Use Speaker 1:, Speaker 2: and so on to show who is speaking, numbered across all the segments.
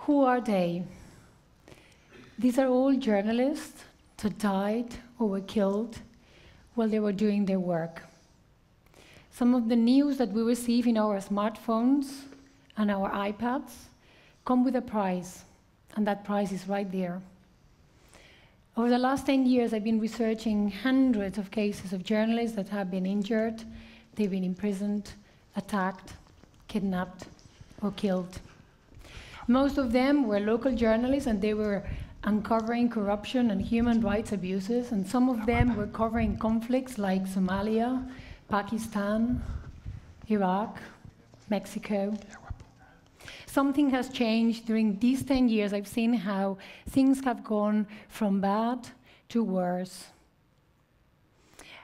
Speaker 1: Who are they? These are all journalists that died or were killed while they were doing their work. Some of the news that we receive in our smartphones and our iPads come with a price, and that price is right there. Over the last 10 years, I've been researching hundreds of cases of journalists that have been injured, they've been imprisoned, attacked, kidnapped, or killed. Most of them were local journalists, and they were uncovering corruption and human rights abuses, and some of them were covering conflicts like Somalia, Pakistan, Iraq, Mexico. Something has changed during these 10 years. I've seen how things have gone from bad to worse.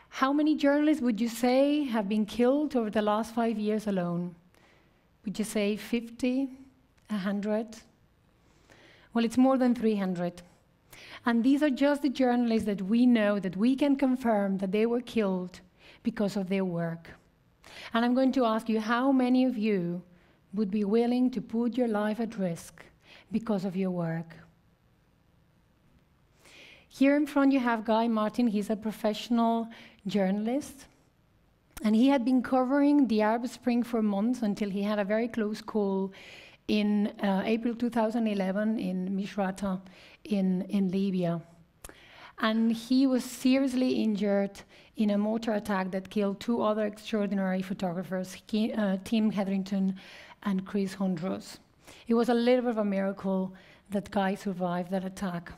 Speaker 1: How many journalists would you say have been killed over the last 5 years alone? Would you say 50, 100? Well, it's more than 300. And these are just the journalists that we know, that we can confirm that they were killed because of their work. And I'm going to ask you, how many of you would be willing to put your life at risk because of your work? Here in front you have Guy Martin. He's a professional journalist. And he had been covering the Arab Spring for months until he had a very close call in April 2011 in Misrata in Libya. And he was seriously injured in a mortar attack that killed 2 other extraordinary photographers, Tim Hetherington and Chris Hondros. It was a little bit of a miracle that Guy survived that attack.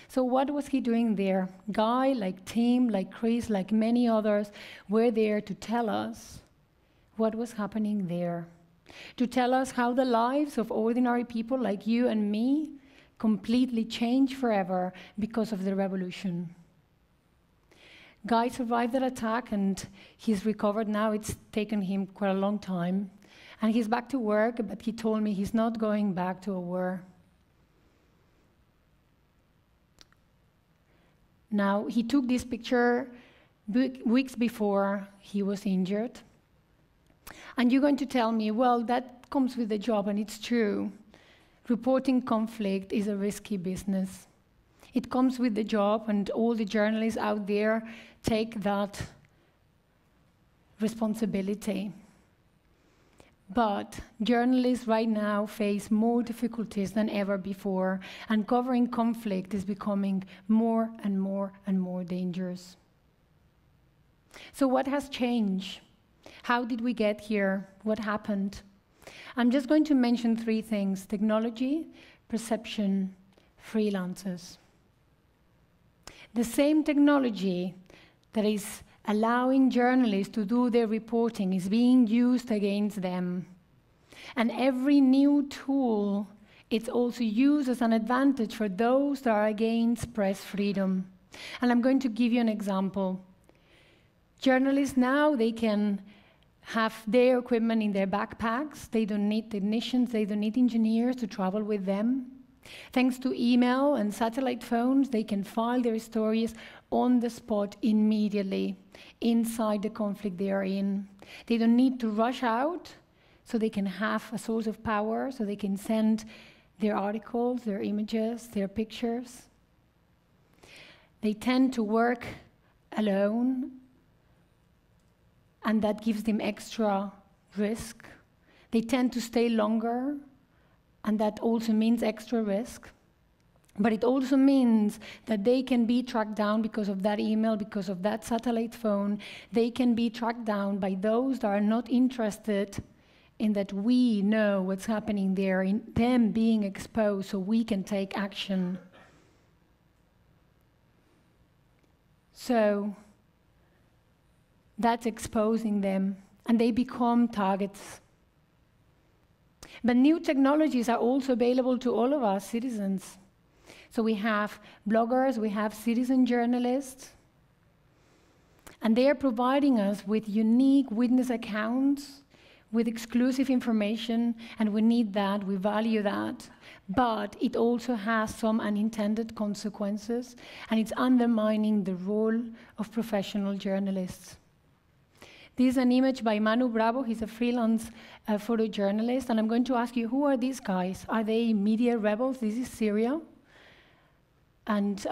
Speaker 1: So what was he doing there? Guy, like Tim, like Chris, like many others, were there to tell us what was happening there, to tell us how the lives of ordinary people like you and me completely changed forever because of the revolution. Guy survived that attack, and he's recovered now. It's taken him quite a long time. And he's back to work, but he told me he's not going back to a war. Now, he took this picture weeks before he was injured. And you're going to tell me, well, that comes with the job, and it's true. Reporting conflict is a risky business. It comes with the job, and all the journalists out there take that responsibility. But journalists right now face more difficulties than ever before, and covering conflict is becoming more and more and more dangerous. So what has changed? How did we get here? What happened? I'm just going to mention 3 things: technology, perception, freelancers. The same technology that is allowing journalists to do their reporting is being used against them. And every new tool, it's also used as an advantage for those that are against press freedom. And I'm going to give you an example. Journalists now, they can have their equipment in their backpacks. They don't need technicians, they don't need engineers to travel with them. Thanks to email and satellite phones, they can file their stories on the spot immediately, inside the conflict they are in. They don't need to rush out, so they can have a source of power, so they can send their articles, their images, their pictures. They tend to work alone, and that gives them extra risk. They tend to stay longer, and that also means extra risk. But it also means that they can be tracked down because of that email, because of that satellite phone. They can be tracked down by those that are not interested in that we know what's happening there, in them being exposed so we can take action. So that's exposing them, and they become targets. But new technologies are also available to all of us citizens. So we have bloggers, we have citizen journalists, and they are providing us with unique witness accounts, with exclusive information, and we need that, we value that. But it also has some unintended consequences, and it's undermining the role of professional journalists. This is an image by Manu Bravo. He's a freelance photojournalist. And I'm going to ask you, who are these guys? Are they media rebels? This is Syria. And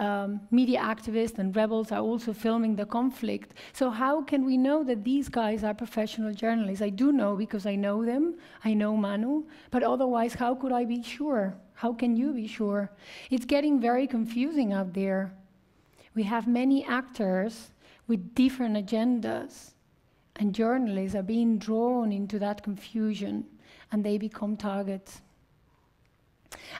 Speaker 1: media activists and rebels are also filming the conflict. So how can we know that these guys are professional journalists? I do know because I know them. I know Manu. But otherwise, how could I be sure? How can you be sure? It's getting very confusing out there. We have many actors with different agendas. And journalists are being drawn into that confusion. And they become targets.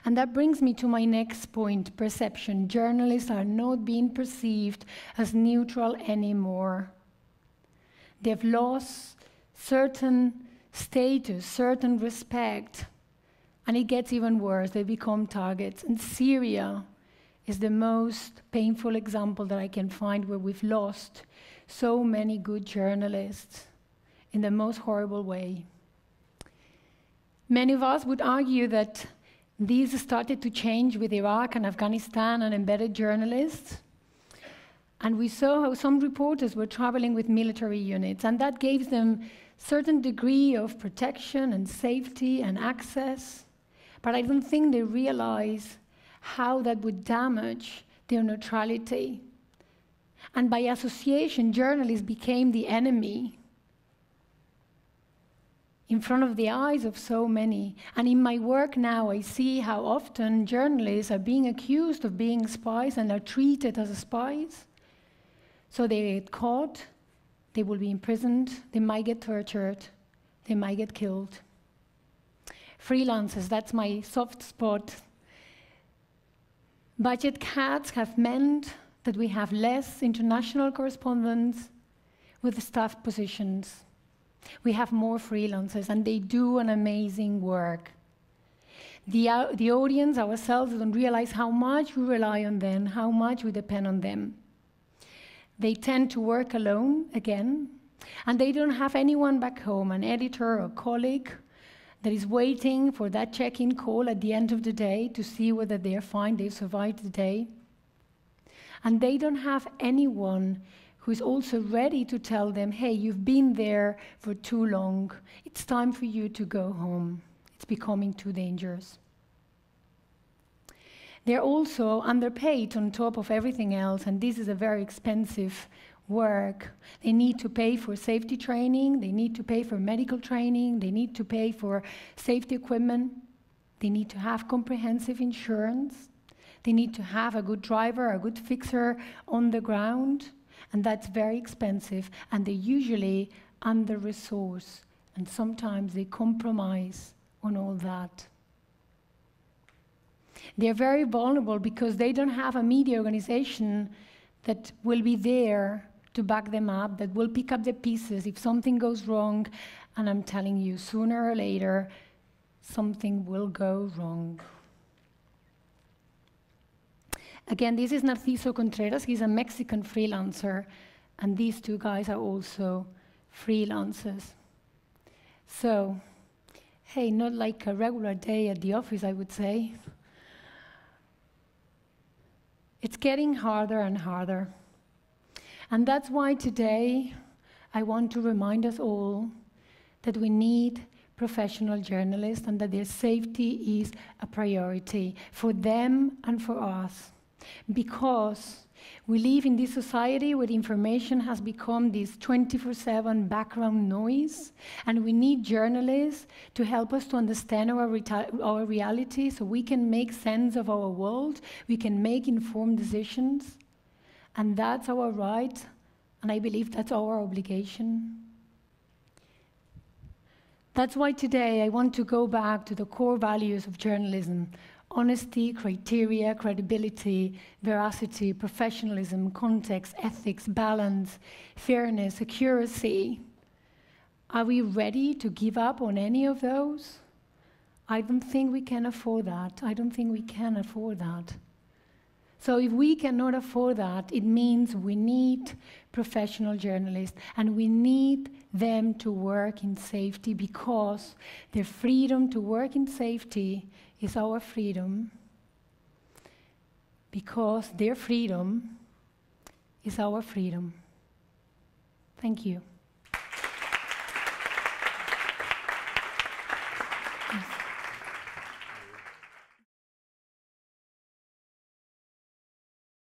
Speaker 1: And that brings me to my next point, perception. Journalists are not being perceived as neutral anymore. They've lost certain status, certain respect, and it gets even worse. They become targets. And Syria is the most painful example that I can find where we've lost so many good journalists in the most horrible way. Many of us would argue that these started to change with Iraq and Afghanistan and embedded journalists. And we saw how some reporters were traveling with military units, and that gave them certain degree of protection and safety and access. But I don't think they realize how that would damage their neutrality. And by association, journalists became the enemy in front of the eyes of so many. And in my work now, I see how often journalists are being accused of being spies and are treated as spies. So they get caught, they will be imprisoned, they might get tortured, they might get killed. Freelancers, that's my soft spot. Budget cuts have meant that we have less international correspondents with staff positions. We have more freelancers, and they do an amazing work. The audience, ourselves, don't realize how much we rely on them, how much we depend on them. They tend to work alone, again, and they don't have anyone back home, an editor or colleague that is waiting for that check-in call at the end of the day to see whether they're fine, they've survived the day. And they don't have anyone who is also ready to tell them, hey, you've been there for too long. It's time for you to go home. It's becoming too dangerous. They're also underpaid on top of everything else, and this is a very expensive work. They need to pay for safety training, they need to pay for medical training, they need to pay for safety equipment, they need to have comprehensive insurance, they need to have a good driver, a good fixer on the ground. And that's very expensive, and they're usually under-resourced, and sometimes they compromise on all that. They're very vulnerable because they don't have a media organization that will be there to back them up, that will pick up the pieces if something goes wrong, and I'm telling you, sooner or later, something will go wrong. Again, this is Narciso Contreras. He's a Mexican freelancer, and these two guys are also freelancers. So, hey, not like a regular day at the office, I would say. It's getting harder and harder. And that's why today I want to remind us all that we need professional journalists and that their safety is a priority for them and for us. Because we live in this society where information has become this 24/7 background noise, and we need journalists to help us to understand our reality so we can make sense of our world, we can make informed decisions, and that's our right, and I believe that's our obligation. That's why today I want to go back to the core values of journalism: honesty, criteria, credibility, veracity, professionalism, context, ethics, balance, fairness, accuracy. Are we ready to give up on any of those? I don't think we can afford that. I don't think we can afford that. So if we cannot afford that, it means we need professional journalists, and we need them to work in safety, because their freedom to work in safety is our freedom, because their freedom is our freedom. Thank you. Yes.